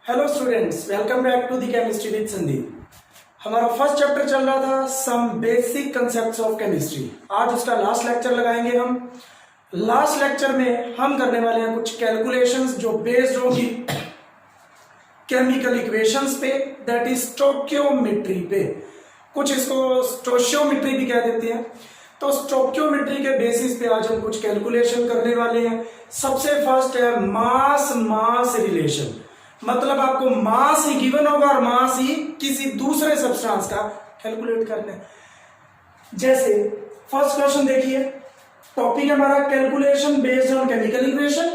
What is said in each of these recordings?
Hello students, welcome back to the chemistry with Sandeep. हमारा first chapter चल रहा था some basic concepts of chemistry. आज उसका लास्ट लेक्चर लगाएंगे हम। लास्ट लेक्चर में हम करने वाले हैं कुछ कैलकुलेशंस जो बेस्ड होगी केमिकल इक्वेशंस पे, दैट इज स्टोइकियोमेट्री पे। कुछ इसको स्टोइकियोमेट्री भी कह देते हैं। तो स्टोइकियोमेट्री के बेसिस पे आज हम कुछ कैलकुलेशन करने वाले हैं। सबसे फर्स्ट है मास मास रिलेशन, मतलब आपको मास ही गिवन होगा और मास ही किसी दूसरे सब्सटेंस का कैलकुलेट करना है। जैसे फर्स्ट क्वेश्चन देखिए, टॉपिक हमारा calculation based on chemical equation,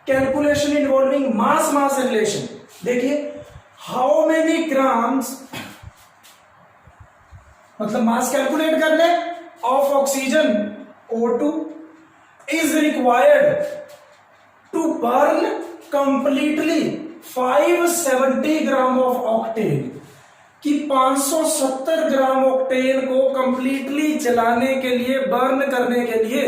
calculation involving mass mass relation. देखिए, हाउ मेनी ग्राम्स, मतलब मास कैलकुलेट कर ले, of oxygen O2 is required to burn completely 570 gram of octane, कि 570 ग्राम ऑक्टेन को कंप्लीटली जलाने के लिए, बर्न करने के लिए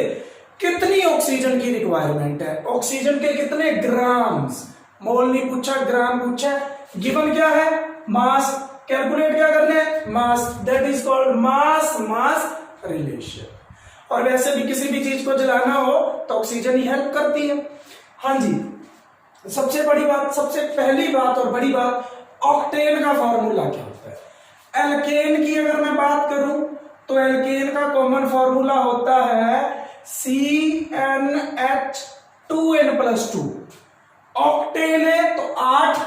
कितनी ऑक्सीजन की रिक्वायरमेंट है। ऑक्सीजन के कितने ग्राम्स, मोल नहीं पूछा, ग्राम पूछा। गिवन क्या है, मास। कैलकुलेट क्या करना है, mass. That is called mass mass relation. और वैसे भी किसी भी चीज को जलाना हो तो ऑक्सीजन ही हेल्प करती है। हाँ जी, सबसे बड़ी बात, सबसे पहली बात और बड़ी बात, ऑक्टेन का फॉर्मूला क्या होता है। एल्केन की अगर मैं बात करूं तो एल्केन का कॉमन फॉर्मूला होता है CnH2n+2। ऑक्टेन है तो 8,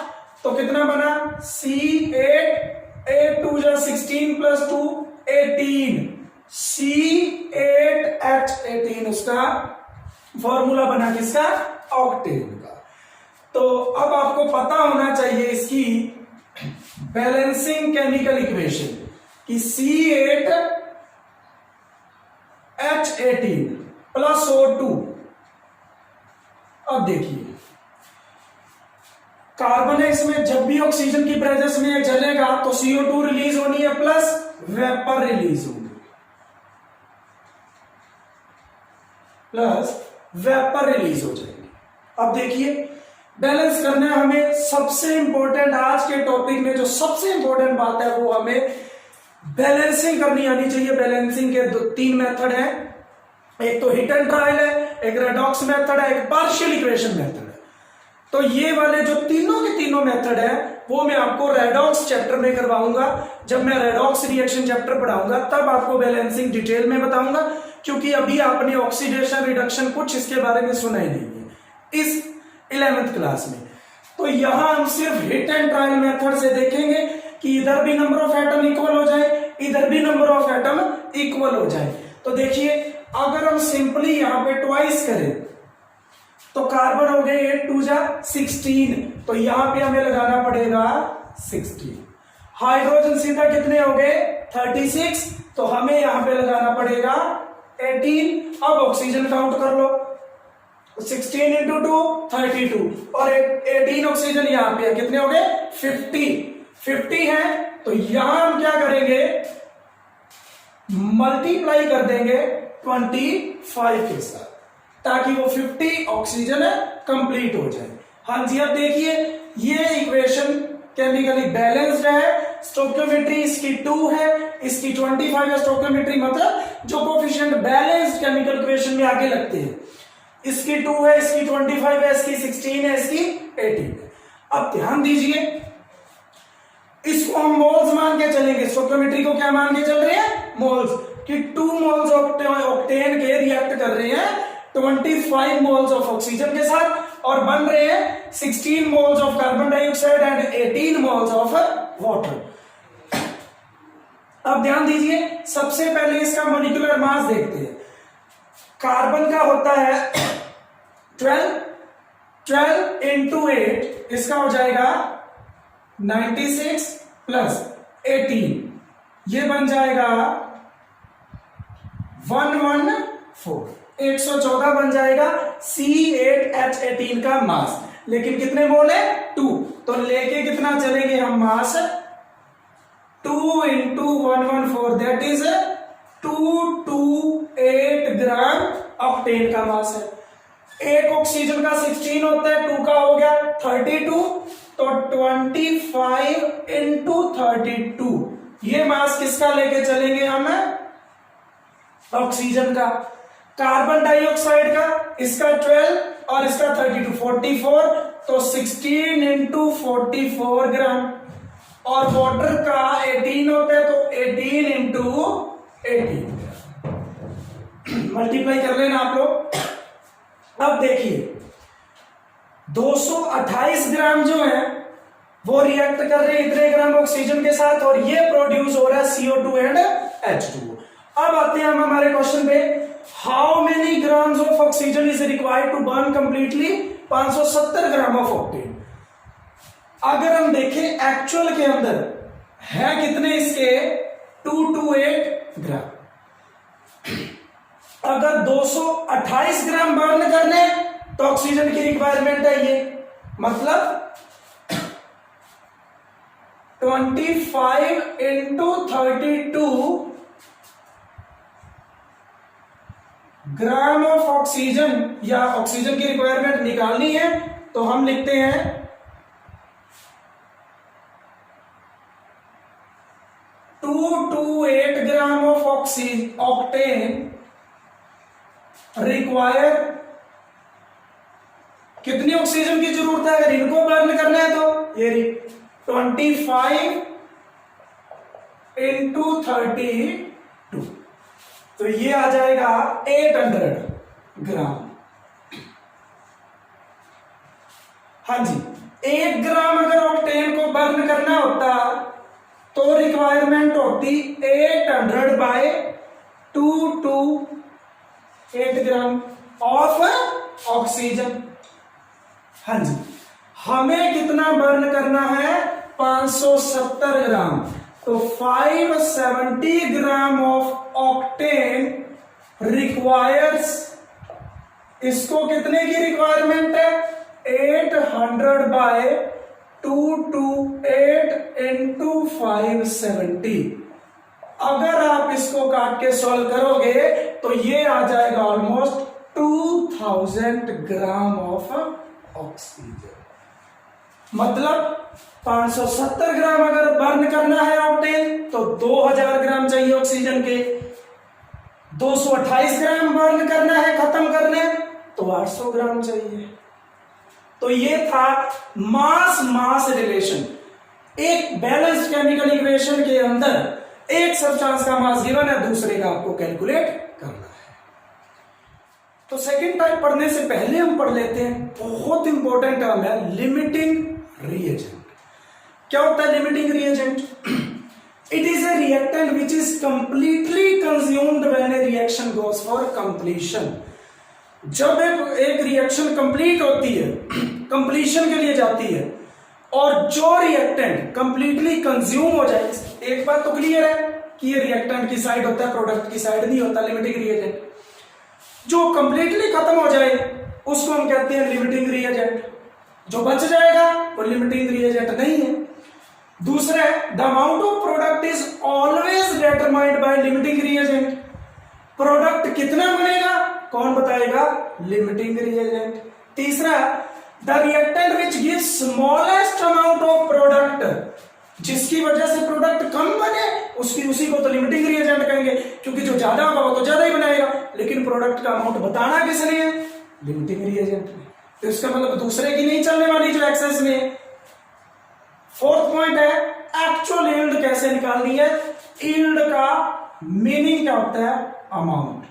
तो कितना बना C8A2 18, C8H18 उसका फॉर्मूला बना, किसका, ऑक्टेन का। तो अब आपको पता होना चाहिए इसकी बैलेंसिंग केमिकल इक्वेशन कि C8H18 प्लस O2। अब देखिए, कार्बन है इसमें, जब भी ऑक्सीजन की प्रेजेंस में जलेगा तो CO2 रिलीज होनी है प्लस वेपर रिलीज होगी, प्लस वेपर रिलीज हो जाएगी। अब देखिए, बैलेंस करना है हमें। सबसे इंपॉर्टेंट आज के टॉपिक में जो सबसे इंपॉर्टेंट बात है वो हमें बैलेंसिंग करनी आनी चाहिए। बैलेंसिंग के 3 मेथड है, एक तो हिट एंड ट्रायल है, एक रेडॉक्स मेथड है, एक पार्शियल इक्वेशन मेथड है। तो ये वाले जो तीनों के तीनों मेथड है वो मैं आपको रेडॉक्स चैप्टर में करवाऊंगा। जब मैं रेडॉक्स रिएक्शन चैप्टर पढ़ाऊंगा तब आपको बैलेंसिंग डिटेल में बताऊंगा, क्योंकि अभी आपने ऑक्सीडेशन रिडक्शन कुछ इसके बारे में सुना ही नहीं है इस 11th क्लास में। तो यहां हम सिर्फ हिट एंड ट्रायल मेथड से देखेंगे कि इधर भी नंबर ऑफ एटम इक्वल हो जाए, इधर भी नंबर ऑफ एटम इक्वल हो जाए। तो देखिए, अगर हम सिंपली यहां पे ट्वाइस करें तो कार्बन हो गए 8 2 16, तो यहां पे हमें लगाना पड़ेगा 16। हाइड्रोजन सीधा कितने हो गए 36, तो हमें यहां पे लगाना पड़ेगा 18। अब ऑक्सीजन काउंट कर लो, 16 × 2 32, और 18 ऑक्सीजन यहां पे है, कितने हो गए 50 है। तो यहां हम क्या करेंगे, मल्टीप्लाई कर देंगे 25 के साथ, ताकि वो 50 ऑक्सीजन कंप्लीट हो जाए। हाँ जी, अब देखिए, ये इक्वेशन केमिकली बैलेंस्ड है। स्टोइकियोमेट्री इसकी 2 है, इसकी 25 है। स्टोइकियोमेट्री मतलब जो कोफिशिएंट बैलेंस्ड केमिकल इक्वेशन में आगे लगते हैं, इसकी 2 है, इसकी 25 है, इसकी 16 है, इसकी 18 है। अब ध्यान दीजिए, इसको हम मोल्स मान के चलेंगे। स्टोइकियोमेट्री को क्या मान के चल रहे हैं, मोल्स, कि 2 मोल्स ऑक्टेन के रिएक्ट कर रहे हैं 25 मोल्स ऑफ ऑक्सीजन के साथ, और बन रहे हैं 16 moles of carbon dioxide and 18 moles of water. अब ध्यान दीजिए, सबसे पहले इसका मॉलिक्यूलर मास देखते हैं। कार्बन का होता है 12 into 8, इसका हो जाएगा 96 प्लस 18, ये बन जाएगा 114, 114 बन जाएगा C8H18 का मास। लेकिन कितने मोल है 2, तो लेके कितना चलेंगे हम मास, 2 × 114, दैट इज 228 ग्राम ऑक्टेन का मास है। एक ऑक्सीजन का 16 होता है, 2 का हो गया 32, तो 25 इंटू 32, ये मास किसका लेके चलेंगे हम? ऑक्सीजन का। कार्बन डाइऑक्साइड का इसका 12 और इसका 32, 44, तो 16 इंटू 44 ग्राम। और वाटर का 18 होता है, तो 18 इंटू 18 मल्टीप्लाई कर लेना आप लोग। अब देखिए 228 ग्राम जो है वो रिएक्ट कर रहे हैं इतने ग्राम ऑक्सीजन के साथ, और ये प्रोड्यूस हो रहा है CO2 एंड H2O। अब आते हैं हम हमारे क्वेश्चन पे, how many grams of oxygen is required to burn completely? 570 gram of octane. अगर हम देखें एक्चुअल के अंदर है कितने इसके? 228 ग्राम। अगर 228 ग्राम बर्न करने तो ऑक्सीजन की रिक्वायरमेंट है ये, मतलब 25 इंटू 32 ग्राम ऑफ ऑक्सीजन, या ऑक्सीजन की रिक्वायरमेंट निकालनी है तो हम लिखते हैं 228 ग्राम ऑफ ऑक्टेन रिक्वायर। कितनी ऑक्सीजन की जरूरत है अगर इनको बर्न करना है? तो ये 25 इंटू 32, तो ये आ जाएगा 800 ग्राम। हाँ जी, 1 ग्राम अगर ऑक्टेन को बर्न करना होता तो रिक्वायरमेंट होती 800 बाय 8 ग्राम ऑफ ऑक्सीजन। हाँ जी, हमें कितना बर्न करना है? 570 ग्राम, तो 570 ग्राम ऑफ ऑक्टेन रिक्वायर्स। इसको कितने की रिक्वायरमेंट है? 800 बाय 228 इंटू 570। अगर आप इसको काट के सॉल्व करोगे तो ये आ जाएगा ऑलमोस्ट 2000 ग्राम ऑफ ऑक्सीजन। मतलब 570 ग्राम अगर बर्न करना है ऑक्टेन तो 2000 ग्राम चाहिए ऑक्सीजन के। 228 ग्राम बर्न करना है खत्म करने तो 800 ग्राम चाहिए। तो ये था मास मास रिलेशन। एक बैलेंस्ड केमिकल इक्वेशन के अंदर एक सब्सटेंस का मास गिवन है, दूसरे का आपको कैलकुलेट करना है। तो सेकंड टाइप पढ़ने से पहले हम पढ़ लेते हैं, बहुत इंपॉर्टेंट टर्म है लिमिटिंग रिएजेंट। क्या होता है limiting reagent? It is a reactant which is completely consumed when A reaction goes for completion. जब एक रिएक्शन कंप्लीट होती है, कंप्लीशन के लिए जाती है, और जो रिएक्टेंट कंप्लीटली कंज्यूम हो जाए, एक बात तो क्लियर है कि ये रिएक्टेंट की साइड होता है, प्रोडक्ट की साइड नहीं होता लिमिटिंग रिएजेंट। जो कंप्लीटली खत्म हो जाए उसको हम कहते हैं लिमिटिंग रिएजेंट। जो बच जाएगा वो लिमिटिंग रिएजेंट नहीं है। दूसरा, the amount of product is always determined by limiting reagent. Product कितना बनेगा कौन बताएगा? Limiting reagent. तीसरा, the reactant which gives smallest amount of product, जिसकी वजह से प्रोडक्ट कम बने उसी को तो लिमिटिंग रिएजेंट कहेंगे, क्योंकि जो ज्यादा होगा वो तो ज्यादा ही बनाएगा, लेकिन प्रोडक्ट का अमाउंट बताना किसने है? लिमिटिंग रिएजेंट ने। तो इसका मतलब दूसरे की नहीं चलने वाली जो एक्सेस में। फोर्थ पॉइंट है एक्चुअल यील्ड कैसे निकालनी है। यील्ड का मीनिंग क्या होता है? अमाउंट,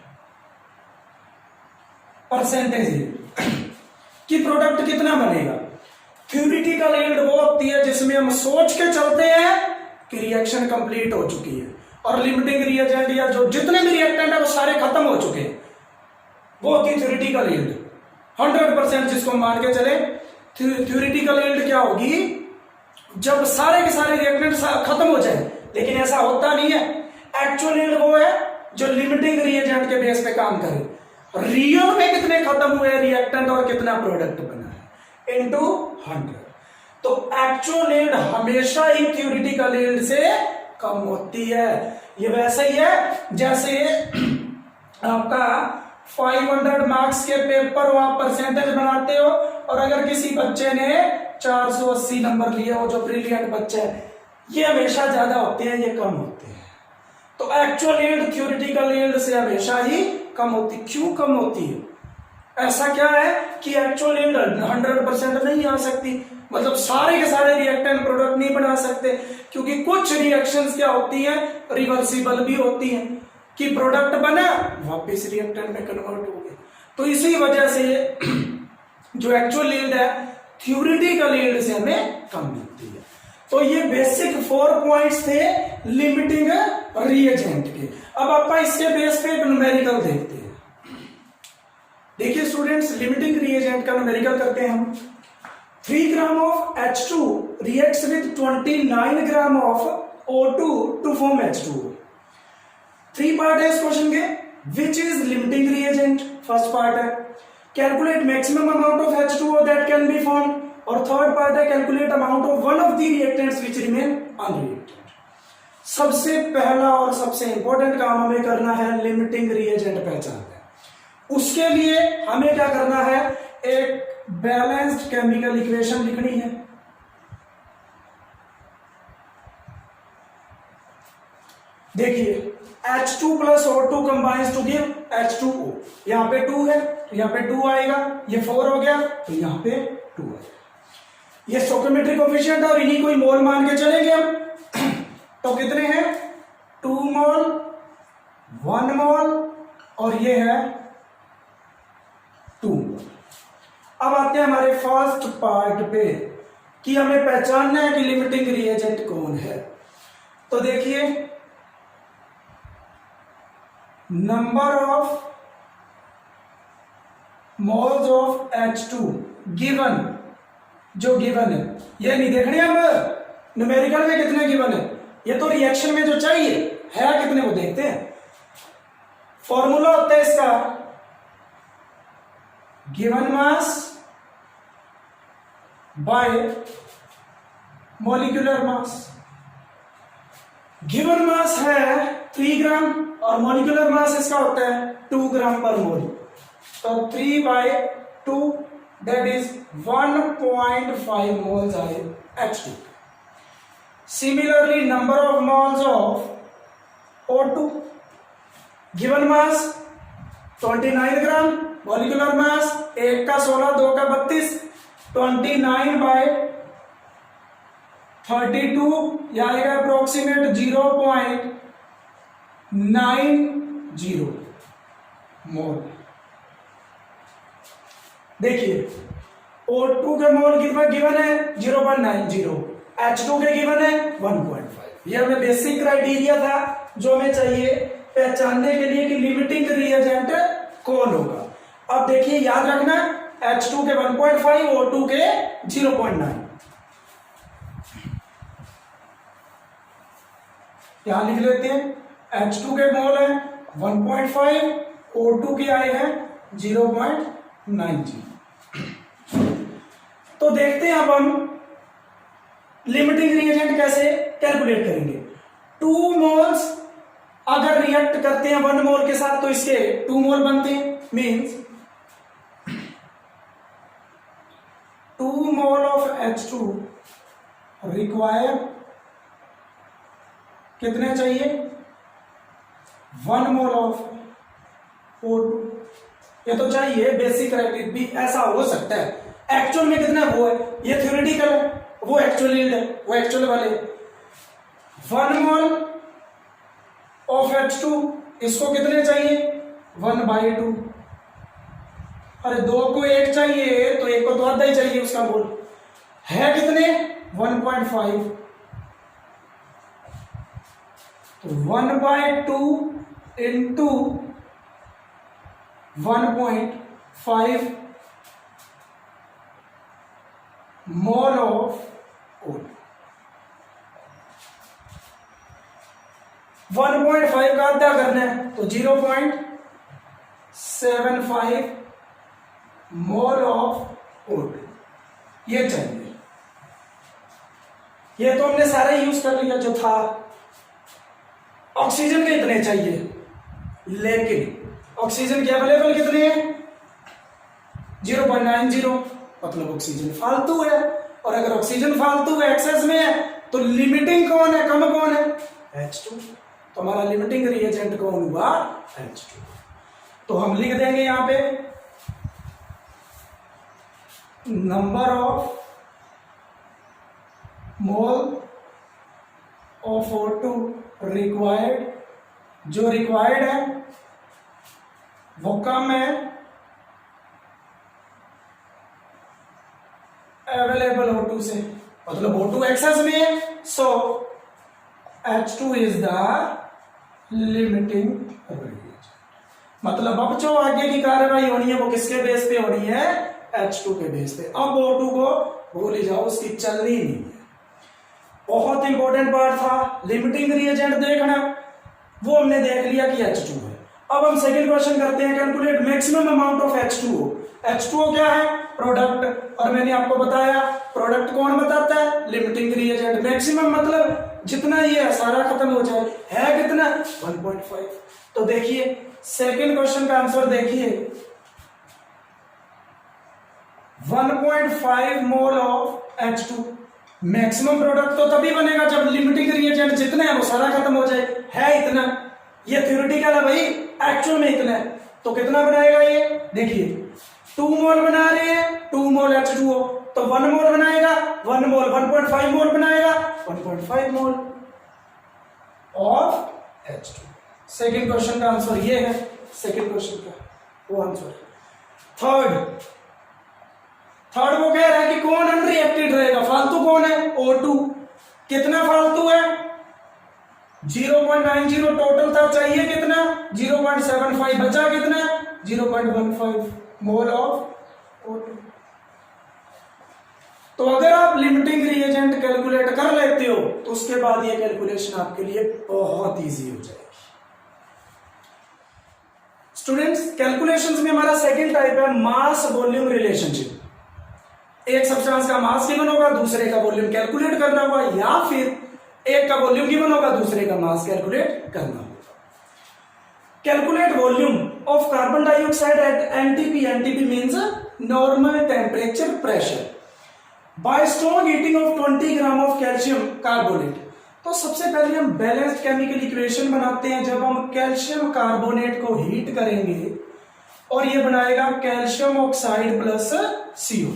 परसेंटेज कि प्रोडक्ट कितना बनेगा। थ्योरेटिकल यील्ड वो होती है जिसमें हम सोच के चलते हैं कि रिएक्शन कंप्लीट हो चुकी है, और लिमिटिंग रिएजेंट या जो जितने भी रिएक्टेंट है वो सारे खत्म हो चुके हैं, वो होती है थ्योरेटिकल यील्ड। 100% जिसको मान के चले। थ्योरेटिकल यील्ड क्या होगी? जब सारे के सारे रिएक्टेंट खत्म हो जाए, लेकिन ऐसा होता नहीं है। एक्चुअल यील्ड वो है जो लिमिटिंग रिएजेंट के बेस पे काम करे। रियल में कितने खत्म हुए रिएक्टेंट और कितना प्रोडक्ट बना है इनटू 100। तो एक्चुअल यील्ड हमेशा ही थ्योरेटिकल यील्ड से कम होती है। ये वैसे ही है जैसे आपका 500 मार्क्स के पेपर हो, आप परसेंटेज बनाते हो, और अगर किसी बच्चे ने 480 नंबर लिए हो, जो ब्रिलियंट बच्चे हैं, ये हमेशा ज्यादा होते हैं, ये कम होते हैं। तो एक्चुअल यील्ड थ्योरेटिकल यील्ड से हमेशा ही कम होती। क्यों कम होती है? ऐसा क्या है कि एक्चुअल यील्ड 100% नहीं आ सकती, मतलब सारे के सारे रिएक्टेंट प्रोडक्ट नहीं बना सकते, क्योंकि कुछ रिएक्शंस क्या होती हैं, रिवर्सिबल भी होती हैं, कि प्रोडक्ट बना वापस रिएक्टेंट में कन्वर्ट हो गए। तो इसी वजह से जो एक्चुअल यील्ड है थ्योरेटिकल यील्ड से हमें कम मिलती है। तो ये बेसिक 4 पॉइंट्स थे लिमिटिंग रिएजेंट के। अब आप इसके बेस पे न्यूमेरिकल देखते हैं। देखिए स्टूडेंट्स, लिमिटिंग रिएजेंट का न्यूमेरिकल करते हैं हम। 3 gram of H2 reacts with 29 gram of O2 to form H2O। 3 part है इस क्वेश्चन के। Which is limiting reagent, first part है। Calculate maximum amount of H2O that can be form, और third part है calculate amount of one of the reactants which remain unreacted. सबसे पहला और सबसे इंपॉर्टेंट काम हमें करना है लिमिटिंग रिएजेंट पहचानना। उसके लिए हमें क्या करना है, एक बैलेंस्ड केमिकल इक्वेशन लिखनी है। देखिए H2 plus O2 combines to give H2O। यहां पे 2 है तो यहां पे 2 आएगा, ये 4 हो गया तो यहां पे 2 आएगा। ये स्टोइकोमेट्रिक कोएफिशिएंट और इन्हीं को ही मोल मान के चलेंगे हम। तो कितने हैं, 2 मोल, 1 मोल और ये है 2 मोल। अब आते हैं हमारे फर्स्ट पार्ट पे कि हमें पहचानना है कि लिमिटिंग रिएजेंट कौन है। तो देखिए number of moles of H2 given, जो गिवन है ये नहीं देखने अब न्यूमेरिकल में कितने गिवन है, ये तो रिएक्शन में जो चाहिए है कितने वो देखते हैं। फॉर्मूला होता है इसका given mass by molecular mass. Given mass है 3 ग्राम और मॉलिक्यूलर मास इसका होता है 2 ग्राम पर मोल। तो 3/2 that is 1.5 moles are H2। Similarly, number of moles of O2 given mass 29 gram, molecular mass 1 का 16, 2 का 32, 29/32 यह आएगा अप्रोक्सीमेट 0.90 मोल। देखिए O2 के मोल गिवन है 0.90, H2 के गिवन है 1.5। ये हमें बेसिक क्राइटेरिया था जो हमें चाहिए पहचानने के लिए कि लिमिटिंग रिएजेंट कौन होगा। अब देखिए याद रखना H2 के 1.5, O2 के 0.9। यहां लिख लेते हैं H2 के मोल है 1.5, O2 के आए हैं 0.90। तो देखते हैं अब हम लिमिटिंग रिएजेंट कैसे कैलकुलेट करेंगे। 2 मोल्स अगर रिएक्ट करते हैं 1 मोल के साथ तो इसके 2 मोल बनते हैं, means 2 mole of H2 require कितने चाहिए, 1 मोल ऑफ O2। ये तो चाहिए बेसिक क्राइटेरिया भी, ऐसा हो सकता है एक्चुअल में कितना वो है, ये थ्योरेटिकल है, वो एक्चुअल यील्ड है, वो एक्चुअल वाले 1 मोल ऑफ H2 इसको कितने चाहिए 1/2। अरे 2 को 1 चाहिए तो 1 को तो आधा ही चाहिए उसका मोल है कितने 1.5। तो 1/2 इंटू 1.5 मोल ऑफ O2। 1.5 का आधा करना है तो 0.75 मोल ऑफ O2 ये चाहिए। ये तो हमने सारा यूज कर लिया जो था। ऑक्सीजन के इतने चाहिए, लेकिन ऑक्सीजन के अवेलेबल कितने हैं 0.90, मतलब ऑक्सीजन फालतू है, और अगर ऑक्सीजन फालतू एक्सेस में है तो लिमिटिंग कौन है, कम कौन है, H2। तो हमारा लिमिटिंग रिएजेंट कौन हुआ, H2। तो हम लिख देंगे यहां पे number of mole of O2 required, जो रिक्वायर्ड है वो कम है अवेलेबल O2 से, मतलब O2 एक्सेस में है, सो H2 is the limiting reagent. मतलब अब जो आगे की कार्रवाई होनी है वो किसके बेस पे होनी है, H2 के बेस पे। अब O2 को भूल ही जाओ, उसकी चलनी नहीं है। बहुत इंपॉर्टेंट पार्ट था लिमिटिंग रिएजेंट देखना, वो हमने देख लिया कि H2 है। अब हम सेकंड क्वेश्चन करते हैं, calculate maximum amount of H2O। H2O क्या है, प्रोडक्ट, और मैंने आपको बताया प्रोडक्ट कौन बताता है, लिमिटिंग रिएजेंट। मैक्सिमम मतलब जितना ये है सारा खत्म हो जाए, है कितना 1.5। तो देखिए सेकंड क्वेश्चन का आंसर देखिए 1.5 mole of H2। Maximum product तो तभी बनेगा जब लिमिटिंग रिएजेंट जितने हैं वो सारा खत्म हो जाए, है इतना, ये थ्योरेटिकल है भाई, एक्चुअल में इतना है। तो कितना बनाएगा ये, देखिए 2 मोल बना रहे हैं, 2 मोल H2O, तो 1 मोल बनाएगा, 1 मोल 1.5 मोल बनाएगा, 1.5 mole of H2। Second question का आंसर ये है, सेकेंड क्वेश्चन का वो आंसर। थर्ड वो कह रहा है कि कौन अनरिएक्टेड रहेगा, फालतू कौन है, O2। कितना फालतू है, 0.90 टोटल था, चाहिए कितना 0.75, बचा कितना 0.15 मोल ऑफ O2। तो अगर आप लिमिटिंग रिएजेंट कैलकुलेट कर लेते हो तो उसके बाद ये कैलकुलेशन आपके लिए बहुत इजी हो जाएगी। स्टूडेंट्स, कैलकुलेशंस में हमारा सेकंड टाइप है मास वॉल्यूम रिलेशनशिप। एक सब्सटेंस का मास गिवन होगा, दूसरे का वॉल्यूम कैलकुलेट करना होगा, या फिर एक का वॉल्यूम गिवन होगा, दूसरे का मास कैलकुलेट करना होगा। Calculate volume of carbon dioxide at NTP. NTP means normal temperature pressure by strong heating of 20 gram of calcium carbonate. तो सबसे पहले हम बैलेंस्ड केमिकल इक्वेशन बनाते हैं। जब हम कैल्शियम कार्बोनेट को हीट करेंगे और ये बनाएगा कैल्शियम ऑक्साइड प्लस CO,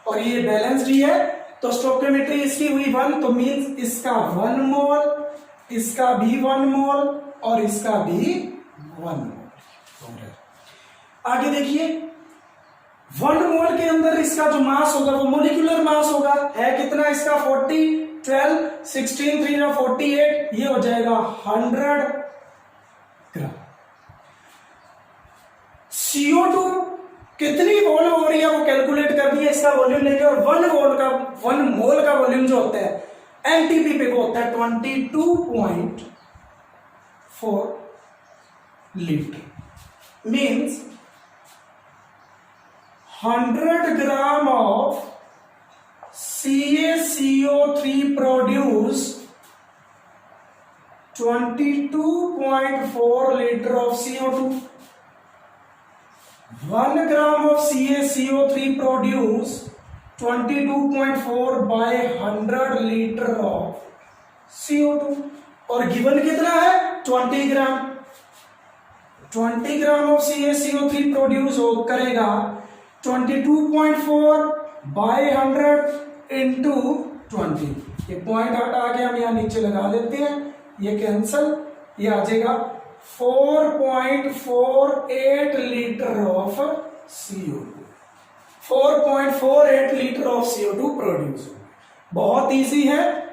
और ये बैलेंस्ड ही है, तो स्टोइकियोमेट्री इसकी हुई 1, तो मींस इसका 1 मोल, इसका भी 1 मोल और इसका भी 1 मोल। आगे देखिए 1 मोल के अंदर इसका जो मास होगा वो मोलिकुलर मास होगा, है कितना इसका 40, 12, 16, 3 48, ये हो जाएगा 100 ग्राम। CO2 कितनी मोल हो रही है वो कैलकुलेट करनी है, इसका वॉल्यूम लेके, और 1 मोल का वॉल्यूम जो होता है एनटीपी पे वो होता है 22.4 litre. Means 100 gram of CaCO3 produce 22.4 litre of CO2। 1 gram of CaCO3 produce 22.4 by 100 liter of CO2, और गिवन कितना है 20 ग्राम। 20 ग्राम ऑफ CaCO3 प्रोड्यूस करेगा 22.4 by 100 into 20। ये पॉइंट हटा के हम यहां नीचे लगा देते हैं, ये कैंसल, ये आ जाएगा 4.48 litre of CO2। 4.48 litre of CO2 produce. बहुत इजी है,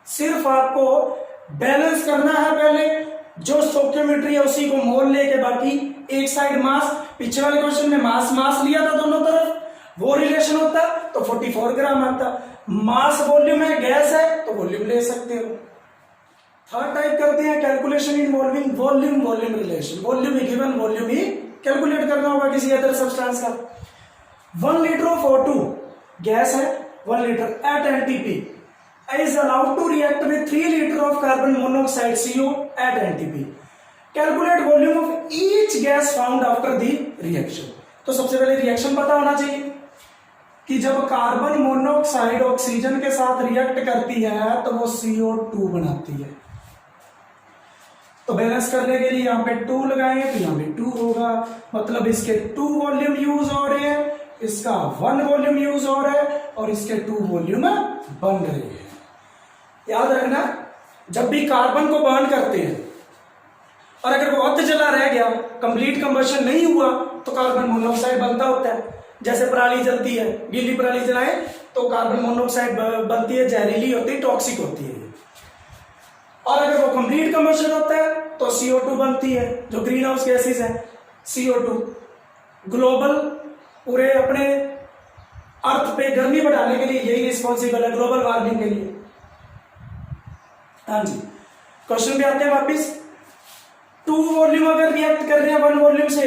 सिर्फ आपको बैलेंस करना है। पहले जो स्टोइकियोमेट्री है उसी को मोल लेके, बाकी एक साइड मास, पिछले वाले क्वेश्चन में मास लिया था दोनों तरफ, वो रिलेशन होता तो 44 ग्राम आता। मास वॉल्यूम है, गैस है, तो वॉल्यूम ले सकते हो। थर्ड टाइप करते हैं calculation involving volume relation. Volume ही गिवन, वॉल्यूम ही कैलकुलेट करना होगा किसी अदर सब्सटेंस का। 1 लीटर ऑफ O2 गैस है, 1 litre at NTP is allowed to react with 3 liter of carbon monoxide CO at NTP. Calculate volume of each gas found after the reaction. तो सबसे पहले reaction पता होना चाहिए। कि जब कार्बन मोनोऑक्साइड ऑक्सीजन के साथ रिएक्ट करती है तो वो CO2 बनाती है। तो बैलेंस करने के लिए यहाँ पे 2 लगाएंगे तो यहाँ पे 2 होगा, मतलब इसके 2 वॉल्यूम यूज हो रहे हैं, इसका 1 वॉल्यूम यूज हो रहा है और इसके 2 वॉल्यूम बन रहे हैं। याद रखना, जब भी कार्बन को बर्न करते हैं और अगर वो अध जला रह गया, कंप्लीट कंबशन नहीं हुआ, तो कार्बन मोनोऑक्साइड बनता होता है। जैसे पराली जलती है, गीली पराली जलाए तो कार्बन मोनोऑक्साइड बनती है, जहरीली होती है, टॉक्सिक होती है। और अगर वो कंप्लीट कंबशन होता है तो CO2 बनती है, जो ग्रीन हाउस गैसेस है। CO2 ग्लोबल पूरे अपने अर्थ पे गर्मी बढ़ाने के लिए यही रिस्पॉन्सिबल है, ग्लोबल वार्मिंग के लिए। हाँ जी, क्वेश्चन पे आते हैं वापिस। 2 वॉल्यूम अगर रिएक्ट कर रहे हैं 1 वॉल्यूम से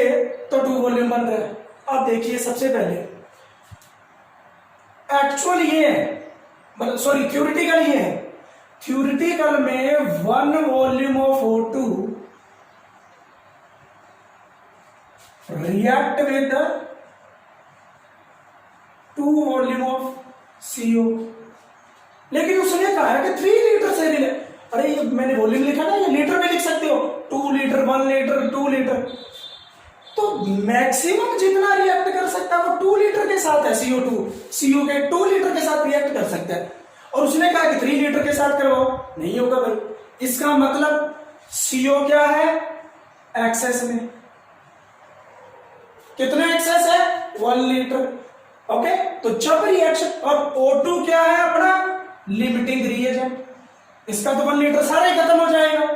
तो 2 वॉल्यूम बन रहा है। अब देखिए, सबसे पहले एक्चुअल ये है, मतलब सॉरी थ्योरेटिकल ये है। थ्योरेटिकल में 1 volume of O2 react with 2 volume of CO, लेकिन उसने कहा है कि 3 लीटर से रिलेट। अरे ये मैंने वॉल्यूम लिखा ना, ये लीटर में लिख सकते हो, 2 लीटर 1 लीटर 2 लीटर। तो मैक्सिमम जितना रिएक्ट कर सकता है वो 2 लीटर के साथ है। CO के 2 लीटर के साथ रिएक्ट कर सकता है, और उसने कहा कि 3 लीटर के साथ करवाओ, नहीं होगा भाई। इसका मतलब CO क्या है, एक्सेस में। कितना एक्सेस है, 1 लीटर। ओके, तो जब रिएक्शन, और O2 क्या है अपना लिमिटिंग रिएजेंट, इसका तो 1 लीटर सारा ही खत्म हो जाएगा।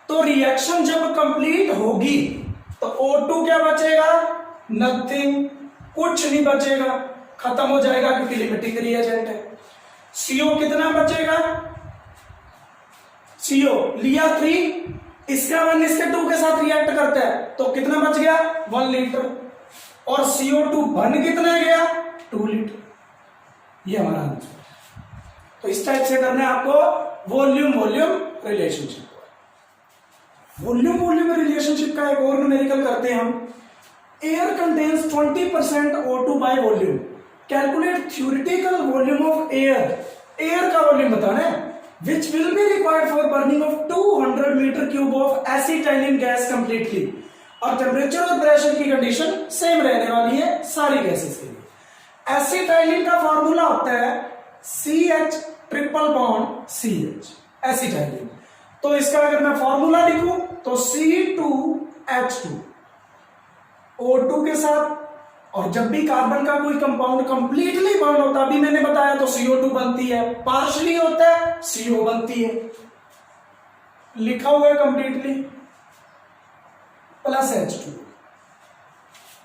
तो रिएक्शन जब कंप्लीट होगी तो O2 क्या बचेगा, नथिंग, कुछ नहीं बचेगा, खत्म हो जाएगा, क्योंकि लिमिटिंग रिएजेंट है। CO कितना बचेगा, CO लिया 3, इसका 1 इसके 2 के साथ रिएक्ट करता है तो कितना बच गया, 1 लीटर, और CO2 बन कितना गया, 2 लीटर। ये हमारा आंसर। तो इस टाइप से करना है आपको volume volume relationship. Volume volume relationship का एक और न्यूमेरिकल करते हैं हम। Air contains 20% O2 by volume, calculate theoretical volume of air. Air का वॉल्यूम बताना है, which will be required for burning of 200 metre cube of acetylene gas completely. और टेम्परेचर और प्रेशर की कंडीशन सेम रहने वाली है सारी गैसेस के लिए। एसिटाइलिन का फॉर्मूला होता है CH triple bond CH, acetylene. तो इसका अगर मैं फॉर्मूला लिखूं तो C2H2 O2 के साथ, और जब भी कार्बन का कोई कंपाउंड कंप्लीटली बॉन्ड होता है, अभी मैंने बताया, तो CO2 बनती है, पार्शली होता है CO बनती है, लिखा हुआ है कंप्लीटली, प्लस H2।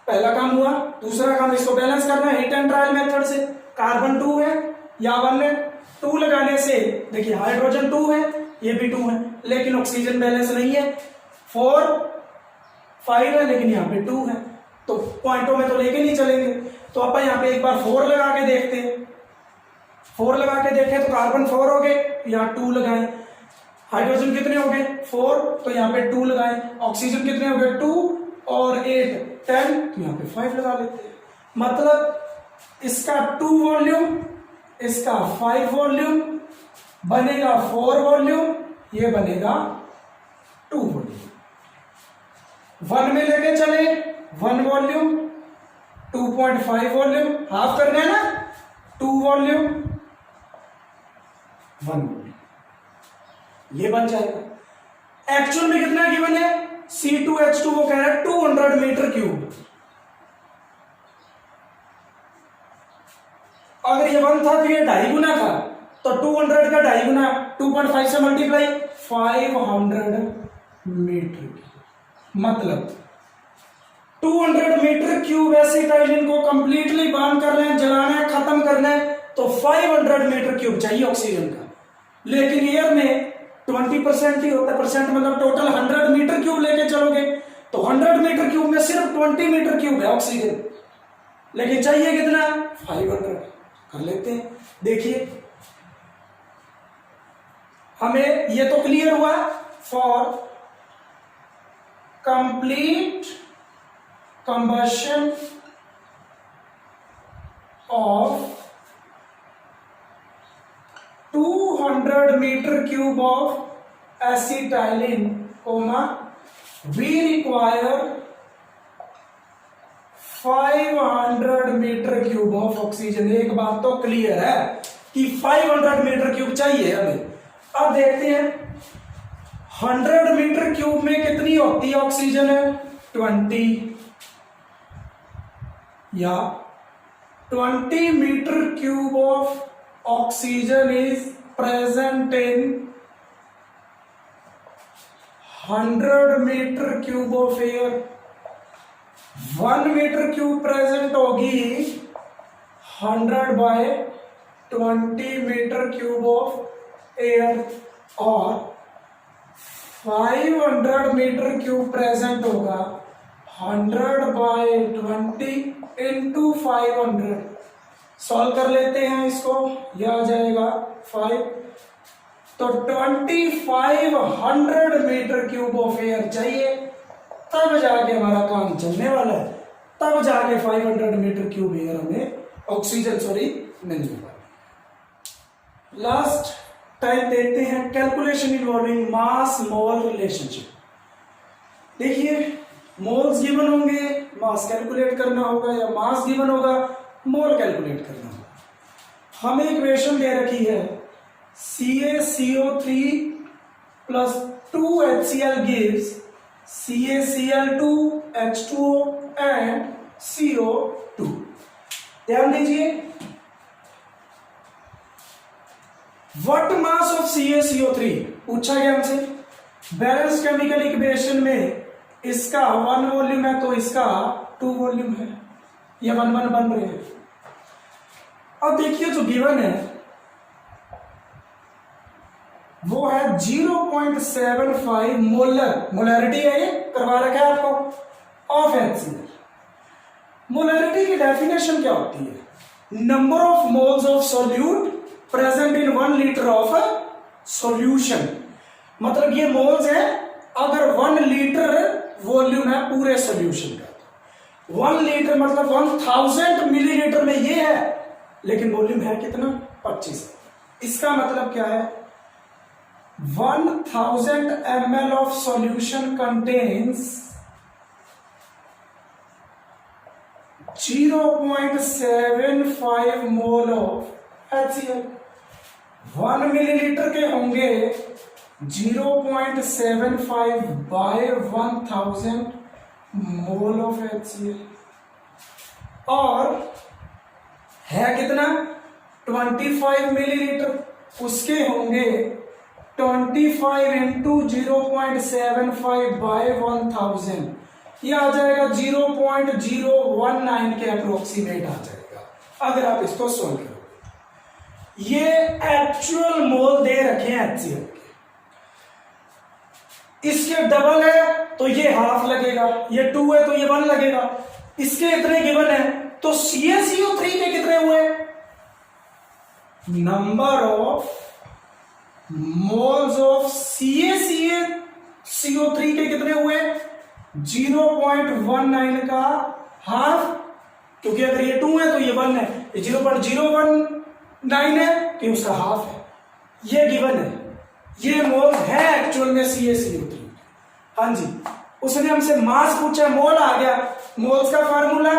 पहला काम हुआ। दूसरा काम, इसको बैलेंस करना है हिट एंड ट्रायल मेथड से। कार्बन 2 है या 1 है, 2 लगाने से देखिए हाइड्रोजन 2 है, ये भी 2 है, लेकिन ऑक्सीजन बैलेंस नहीं है। 4 5 है, लेकिन यहाँ पे 2 है, तो पॉइंटों में तो लेके नहीं चलेंगे। तो अपन यहाँ पे एक बार 4 लगा के देखते हैं। 4 लगा के देखें तो कार्बन 4 हो गए, यहाँ 2 लगाएं। हाइड्रोजन कितने हो गए, 4, तो यहाँ पे 2 लगाएं। ऑक्सीजन कितने हो गए, 2 और 8 10, तो यहाँ पे 5 लगा लेते हैं। मतलब इसका 2 वॉल्यूम, इसका 5 वॉल्यूम, बनेगा 4 वॉल्यूम, ये बनेगा 2 वॉल्यूम। 1 में लेके चले 1 वॉल्यूम, 2.5 वॉल्यूम, हाफ करना है ना, 2 वॉल्यूम 1 वॉल्यूम, ये बन जाएगा। एक्चुअल में कितना गिवन है, C2H2 वो कह रहा है 200 मीटर क्यूब। अगर ये 1 था तो ये 2.5 गुना था, तो 200 का 2.5 गुना 2.5 से मल्टीप्लाई 500 मीटर, मतलब 200 मीटर क्यूब एसिटाइलिन को कंप्लीटली बर्न करना है, जलाना है, खत्म करना है, तो 500 मीटर क्यूब चाहिए ऑक्सीजन का। लेकिन एयर में 20% ही होता है, परसेंट मतलब टोटल 100 मीटर क्यूब लेके चलोगे तो 100 मीटर क्यूब में सिर्फ 20 मीटर क्यूब है ऑक्सीजन, लेकिन चाहिए कितना, 500। कर लेते हैं। देखिए हमें ये तो क्लियर हुआ, for complete combustion of 200 metre cube of acetylene, we require 500 metre cube of oxygen. एक बात तो क्लियर है कि 500 मीटर क्यूब चाहिए हमें। अब देखते हैं 100 मीटर क्यूब में कितनी होती है ऑक्सीजन है 20, या 20 metre cube of oxygen is present in 100 metre cube of air. 1 metre cube present होगी 100/20 मीटर क्यूब ऑफ एयर, और 500 मीटर क्यूब प्रेजेंट होगा 100/20 इंटू 500। सॉल्व कर लेते हैं इसको, यह आ जाएगा 5, तो 2500 मीटर क्यूब ऑफ एयर चाहिए, तब जाके हमारा काम चलने वाला है, तब जाके 500 मीटर क्यूब एयर हमें ऑक्सीजन मिलने वाली। लास्ट टाइप देखते हैं कैलकुलेशन इन्वॉल्विंग मास मोल रिलेशनशिप। देखिए मोल्स गिवन होंगे, मास कैलकुलेट करना होगा, या मास गिवन होगा, मोल कैलकुलेट करना होगा। हमें इक्वेशन दे रखी है CaCO3 plus 2HCl gives CaCl2 H2O and CO2। ध्यान दीजिए, व्हाट मास ऑफ CaCO3 पूछा गया हमसे। बैलेंस केमिकल इक्वेशन में इसका 1 वॉल्यूम है तो इसका 2 वॉल्यूम है, ये 1 बन रहे हैं। अब देखिए जो गिवन है वो है 0.75 मोलर, मोलैरिटी है, ये करवा रखा है आपको, ऑफ HCl। मोलैरिटी की डेफिनेशन क्या होती है? Number of moles of solute present in 1 litre of solution. मतलब ये मोल्स है अगर 1 लीटर वॉल्यूम है पूरे सॉल्यूशन का। 1 लीटर मतलब 1000 मिलीलीटर में ये है, लेकिन वॉल्यूम है कितना 25। इसका मतलब क्या है 1000 ml of solution contains 0.75 mole of HCl। 1 millilitre के होंगे 0.75/1000 मोल ऑफ HCl, और है कितना 25 मिलीलीटर, उसके होंगे 25 इंटू 0.75/1000, ये आ जाएगा 0.019 के अप्रोक्सीमेट आ जाएगा अगर आप इसको सोल्व करो। ये एक्चुअल मोल दे रखे हैं HCl के, इसके डबल है तो ये हाफ लगेगा, ये 2 है तो ये 1 लगेगा। इसके इतने गिवन है तो CaCO3 के कितने हुए? Number of moles of CaCO3 के कितने हुए? 0.19 का हाफ, क्योंकि अगर ये 2 है तो ये 1 है, ये 0.019 है तो उसका हाफ है। ये गिवन है, ये मोल है एक्चुअल में CaCO3। हाँ जी, उसने हमसे मास पूछा, मोल आ गया। मोल्स का formula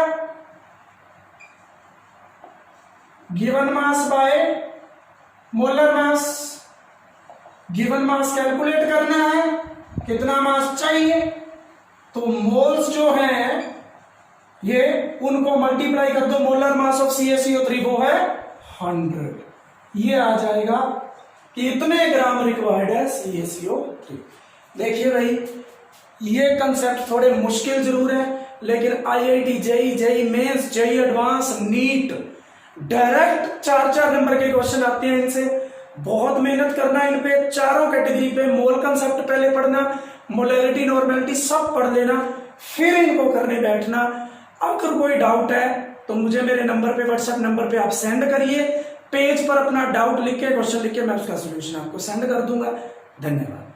given mass by molar mass. Given mass calculate करना है, कितना मास चाहिए, तो मोल्स जो है ये उनको मल्टीप्लाई कर दो, मोलर मास ऑफ CaCO3 वो है 100। ये आ जाएगा कि इतने ग्राम रिक्वायर्ड है CaCO3। देखिए भाई, ये कंसेप्ट थोड़े मुश्किल जरूर है, लेकिन IIT JEE mains, JEE advance, NEET direct 4-4 number के क्वेश्चन आते हैं इनसे। बहुत मेहनत करना इन पे, चारों कैटेगरी पे। मोल कंसेप्ट पहले पढ़ना, मोलैरिटी, नॉर्मेलिटी सब पढ़ लेना, फिर इनको करने बैठना। अगर कोई डाउट है तो मुझे मेरे नंबर पे, व्हाट्सएप नंबर पे आप सेंड करिए। पेज पर अपना डाउट लिख के, क्वेश्चन लिख के मैं उसका सोल्यूशन आपको सेंड कर दूंगा। धन्यवाद।